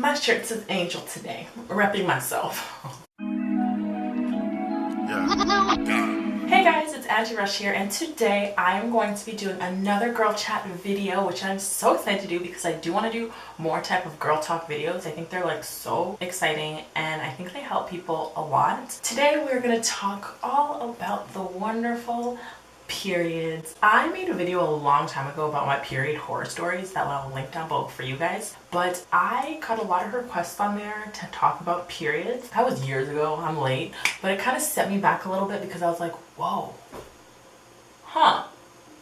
My shirt says Angel today. Repping myself. Hey guys, it's Angie Rush here, and today I am going to be doing another girl chat video, which I'm so excited to do because I do want to do more type of girl talk videos. I think they're like so exciting and I think they help people a lot. Today we're going to talk all about the wonderful periods. I made a video a long time ago about my period horror stories that I'll link down below for you guys, but I got a lot of requests on there to talk about periods. That was years ago, I'm late, but it kind of set me back a little bit because I was like, whoa,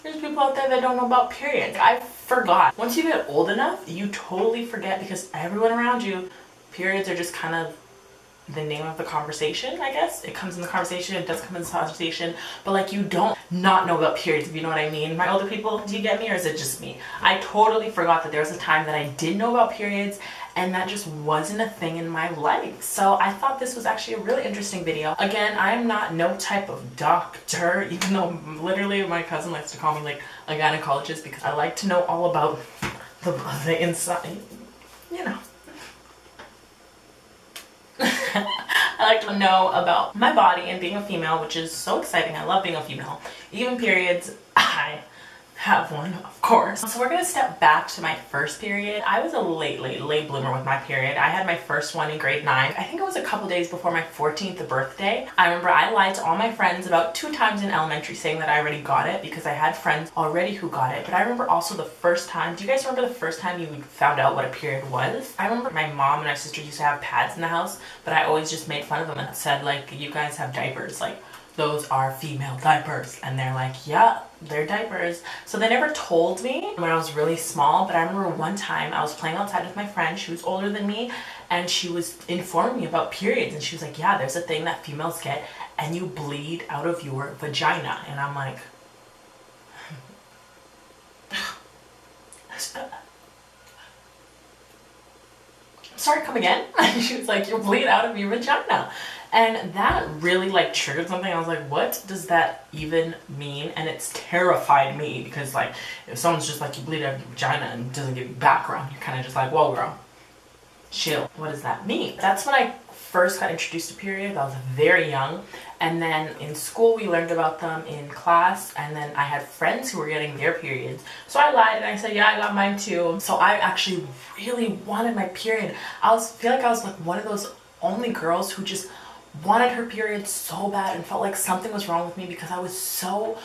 there's people out there that don't know about periods. I forgot. Once you get old enough, you totally forget because everyone around you, periods are just kind of the name of the conversation, I guess. It comes in the conversation, it does come in the conversation, but like you don't not know about periods, if you know what I mean. My older people, do you get me, or is it just me? I totally forgot that there was a time that I didn't know about periods and that just wasn't a thing in my life. So I thought this was actually a really interesting video. Again, I am not no type of doctor, even though literally my cousin likes to call me like a gynecologist because I like to know all about the inside, you know. I like to know about my body and being a female, which is so exciting. I love being a female. Even periods, I have one, of course. So we're gonna step back to my first period. I was a late bloomer with my period. I had my first one in grade 9. I think it was a couple days before my 14th birthday. I remember I lied to all my friends about 2 times in elementary saying that I already got it because I had friends already who got it. But I remember also the first time, do you guys remember the first time you found out what a period was? I remember my mom and my sister used to have pads in the house, but I always just made fun of them and said like, you guys have diapers, like those are female diapers. And they're like, yeah, they're diapers. So they never told me when I was really small, but I remember one time I was playing outside with my friend. She was older than me and she was informing me about periods, and she was like, yeah, there's a thing that females get and you bleed out of your vagina. And I'm like, sorry, come again? She was like, you bleed out of your vagina. And that really like triggered something. I was like, what does that even mean? And it's terrified me because like if someone's just like, you bleed out of your vagina and doesn't give you background, you're kind of just like, whoa girl, chill. What does that mean? That's when I first got introduced to periods. I was very young, and then in school we learned about them in class, and then I had friends who were getting their periods. So I lied and I said, yeah, I got mine too. So I actually really wanted my period. Feel like I was like one of those only girls who just wanted her period so bad and felt like something was wrong with me because I was so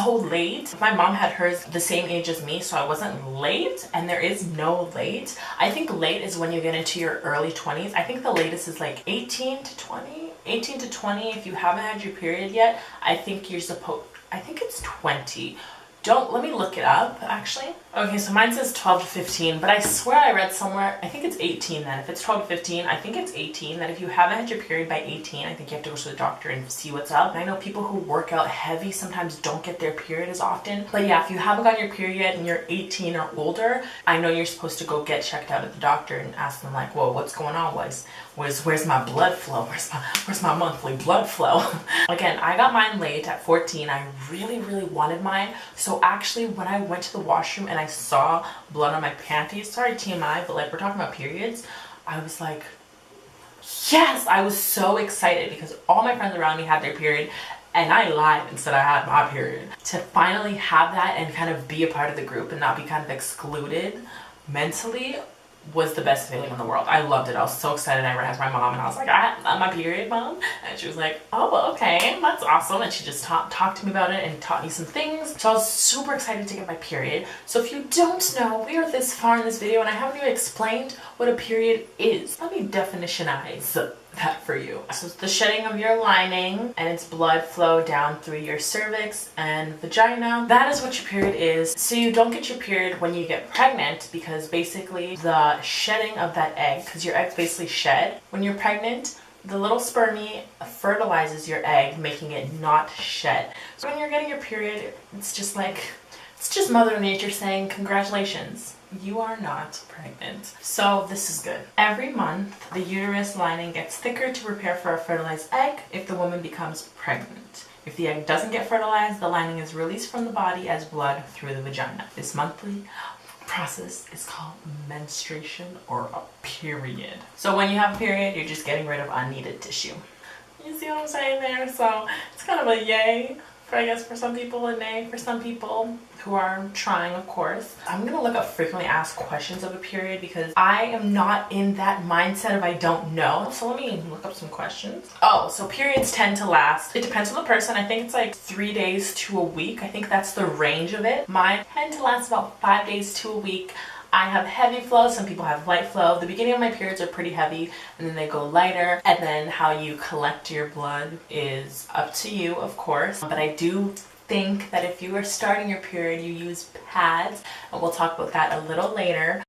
late. My mom had hers the same age as me, so I wasn't late, and there is no late. I think late is when you get into your early 20s. I think the latest is like 18 to 20. 18 to 20, if you haven't had your period yet, I think you're supposed, I think it's 20. Let me look it up actually. Okay, so mine says 12 to 15, but I swear I read somewhere, I think it's 18 then. If it's 12 to 15, I think it's 18, that if you haven't had your period by 18, I think you have to go to the doctor and see what's up. And I know people who work out heavy sometimes don't get their period as often. But yeah, if you haven't gotten your period and you're 18 or older, I know you're supposed to go get checked out at the doctor and ask them like, whoa, what's going on? Where's my blood flow? Where's my monthly blood flow? Again, I got mine late at 14. I really wanted mine. So actually when I went to the washroom and I saw blood on my panties, sorry TMI, but like we're talking about periods, I was like, yes! I was so excited because all my friends around me had their period and I lied and said I had my period. To finally have that and kind of be a part of the group and not be kind of excluded mentally was the best feeling in the world. I loved it. I was so excited. I ran to my mom and I was like, I had my period, mom. And she was like, oh, okay, that's awesome. And she just talked to me about it and taught me some things. So I was super excited to get my period. So if you don't know, we are this far in this video and I haven't even explained what a period is. Let me definitionize that for you. So it's the shedding of your lining and it's blood flow down through your cervix and vagina. That is what your period is. So you don't get your period when you get pregnant because basically the shedding of that egg, because your eggs basically shed when you're pregnant, the little spermie fertilizes your egg, making it not shed. So when you're getting your period, it's just Mother Nature saying, congratulations, you are not pregnant. So this is good. Every month, the uterus lining gets thicker to prepare for a fertilized egg if the woman becomes pregnant. If the egg doesn't get fertilized, the lining is released from the body as blood through the vagina. This monthly process is called menstruation or a period. So when you have a period, you're just getting rid of unneeded tissue. You see what I'm saying there? So it's kind of a yay for, I guess, for some people, a nay for some people who are trying, of course. I'm gonna look up frequently asked questions of a period because I am not in that mindset of I don't know. So let me look up some questions. Oh, so periods tend to last. It depends on the person. I think it's like 3 days to a week. I think that's the range of it. Mine tend to last about 5 days to a week. I have heavy flow, some people have light flow. The beginning of my periods are pretty heavy and then they go lighter, and then how you collect your blood is up to you, of course. But I do think that if you are starting your period, you use pads, and we'll talk about that a little later.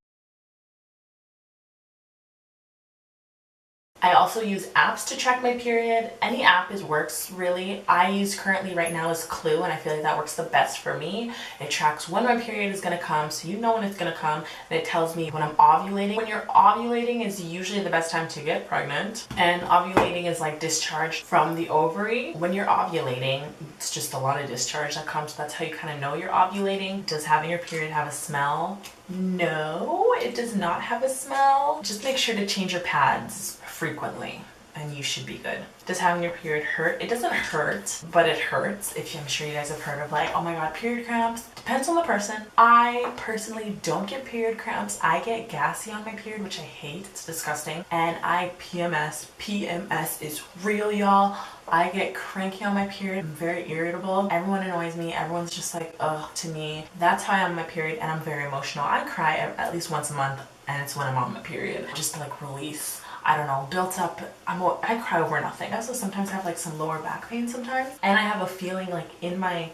I also use apps to track my period. Any app works really. I use currently right now is Clue, and I feel like that works the best for me. It tracks when my period is gonna come, so you know when it's gonna come, and it tells me when I'm ovulating. When you're ovulating is usually the best time to get pregnant, and ovulating is like discharge from the ovary. When you're ovulating, it's just a lot of discharge that comes. That's how you kind of know you're ovulating. Does having your period have a smell? No, it does not have a smell. Just make sure to change your pads frequently and you should be good. Does having your period hurt? It doesn't hurt, but it hurts. I'm sure you guys have heard of like, oh my god, period cramps. Depends on the person. I personally don't get period cramps. I get gassy on my period, which I hate. It's disgusting. And I PMS. PMS is real, y'all. I get cranky on my period. I'm very irritable. Everyone annoys me. Everyone's just like, ugh, to me. That's how I am on my period, and I'm very emotional. I cry at least once a month, and it's when I'm on my period. Just to like release, I don't know, built up. I cry over nothing. I also sometimes have like some lower back pain sometimes, and I have a feeling like in my,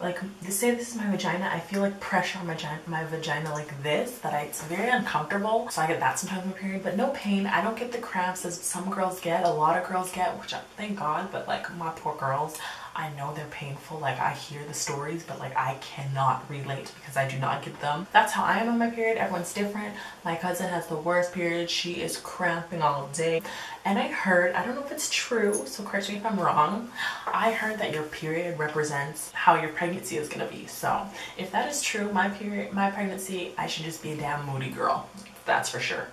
like, say this is my vagina, I feel like pressure on my vagina like this, it's very uncomfortable. So I get that sometimes in my period, but no pain. I don't get the cramps as some girls get, a lot of girls get, which thank God, but like my poor girls, I know they're painful. Like I hear the stories, but like I cannot relate because I do not get them. That's how I am on my period. Everyone's different. My cousin has the worst period. She is cramping all day. And I heard, I don't know if it's true, so correct me if I'm wrong, I heard that your period represents how your pregnancy is gonna be. So if that is true, my pregnancy, I should just be a damn moody girl. That's for sure.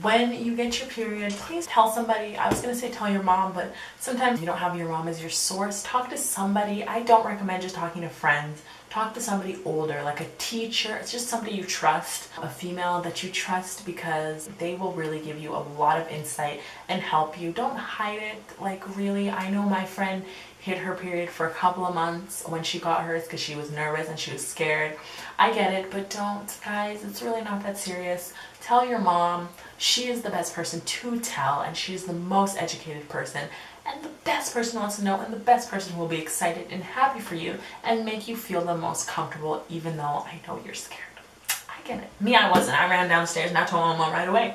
When you get your period, please tell somebody. I was gonna say tell your mom, but sometimes you don't have your mom as your source. Talk to somebody. I don't recommend just talking to friends. Talk to somebody older, like a teacher. It's just somebody you trust, a female that you trust, because they will really give you a lot of insight and help you. Don't hide it. Like really, I know my friend hid her period for a couple of months when she got hers because she was nervous and she was scared. I get it, but don't, guys. It's really not that serious. Tell your mom. She is the best person to tell, and she is the most educated person, and the best person wants to know, and the best person will be excited and happy for you and make you feel the most comfortable, even though I know you're scared. I get it. Me, I wasn't. I ran downstairs and I told my mom right away.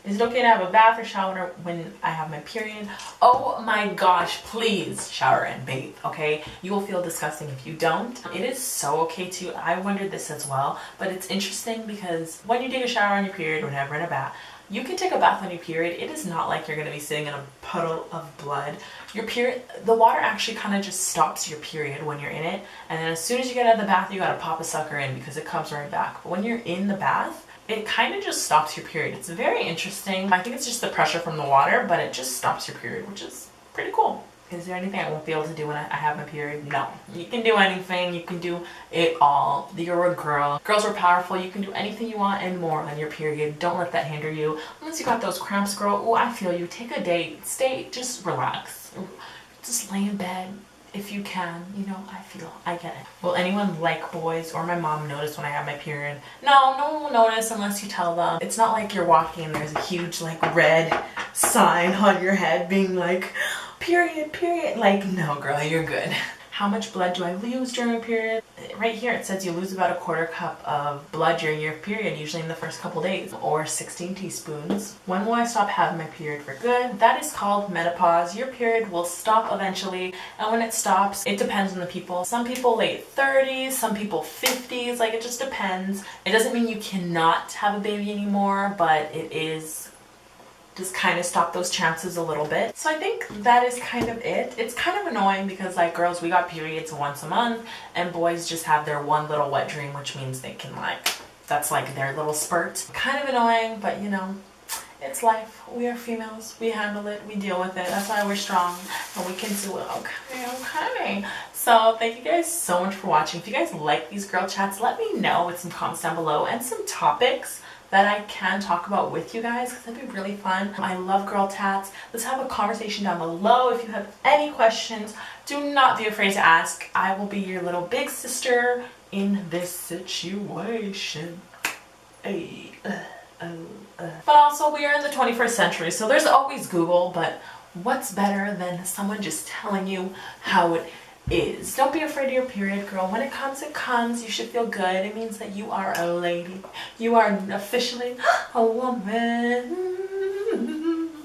Is it okay to have a bath or shower when I have my period? Oh my gosh, please shower and bathe, okay? You will feel disgusting if you don't. It is so okay to. I wondered this as well, but it's interesting because when you take a shower on your period or whenever in a bath, you can take a bath on your period. It is not like you're going to be sitting in a puddle of blood. Your period, the water actually kind of just stops your period when you're in it, and then as soon as you get out of the bath, you got to pop a sucker in because it comes right back. But when you're in the bath, it kind of just stops your period. It's very interesting. I think it's just the pressure from the water, but it just stops your period, which is pretty cool. Is there anything I won't be able to do when I have my period? No. You can do anything. You can do it all. You're a girl. Girls are powerful. You can do anything you want and more on your period. Don't let that hinder you. Unless you got those cramps, girl. Oh, I feel you. Take a date. Stay. Just relax. Just lay in bed. If you can, you know, I get it. Will anyone like boys or my mom notice when I have my period? No, no one will notice unless you tell them. It's not like you're walking and there's a huge like red sign on your head being like, period, period. Like, no girl, you're good. How much blood do I lose during a period? Right here it says you lose about a quarter cup of blood during your period, usually in the first couple days, or 16 teaspoons. When will I stop having my period for good? That is called menopause. Your period will stop eventually, and when it stops, it depends on the people. Some people late 30s, some people 50s, like it just depends. It doesn't mean you cannot have a baby anymore, but it is just kind of stop those chances a little bit. So I think that is kind of it. It's kind of annoying because like girls, we got periods once a month, and boys just have their one little wet dream, which means they can like that's like their little spurt. Kind of annoying, but you know, it's life. We are females. We handle it. We deal with it. That's why we're strong and we can do it. Okay. So thank you guys so much for watching. If you guys like these girl chats, let me know with some comments down below and some topics that I can talk about with you guys, because that'd be really fun. I love girl chats. Let's have a conversation down below. If you have any questions, do not be afraid to ask. I will be your little big sister in this situation. Hey. But also, we are in the 21st century, so there's always Google, but what's better than someone just telling you how it is? Don't be afraid of your period, girl. When it comes, it comes. You should feel good. It means that you are a lady. You are officially a woman.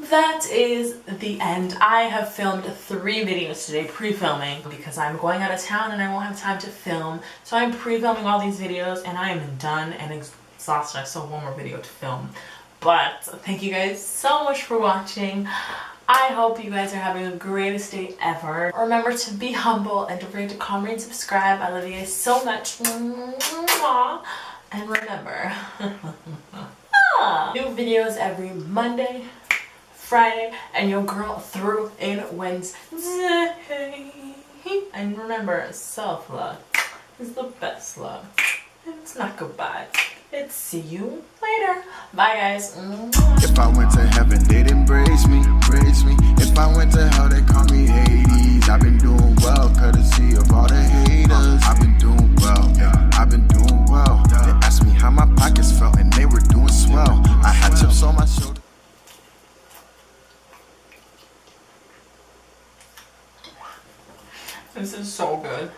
That is the end. I have filmed 3 videos today, pre-filming, because I'm going out of town and I won't have time to film. So I'm pre-filming all these videos and I am done and exhausted. I still have one more video to film. But thank you guys so much for watching. I hope you guys are having the greatest day ever. Remember to be humble and don't forget to comment and subscribe. I love you guys so much. And remember, new videos every Monday, Friday, and your girl through in Wednesday. And remember, self-love is the best love. It's not goodbye. It's see you later. Bye, guys. If I went to heaven, they'd embrace me, praise me. If I went to hell, they call me Hades. I've been doing well, courtesy of all the haters. I've been doing well, yeah, I've been doing well. They asked me how my pockets felt, and they were doing swell. I had chips on my shoulder. This is so good.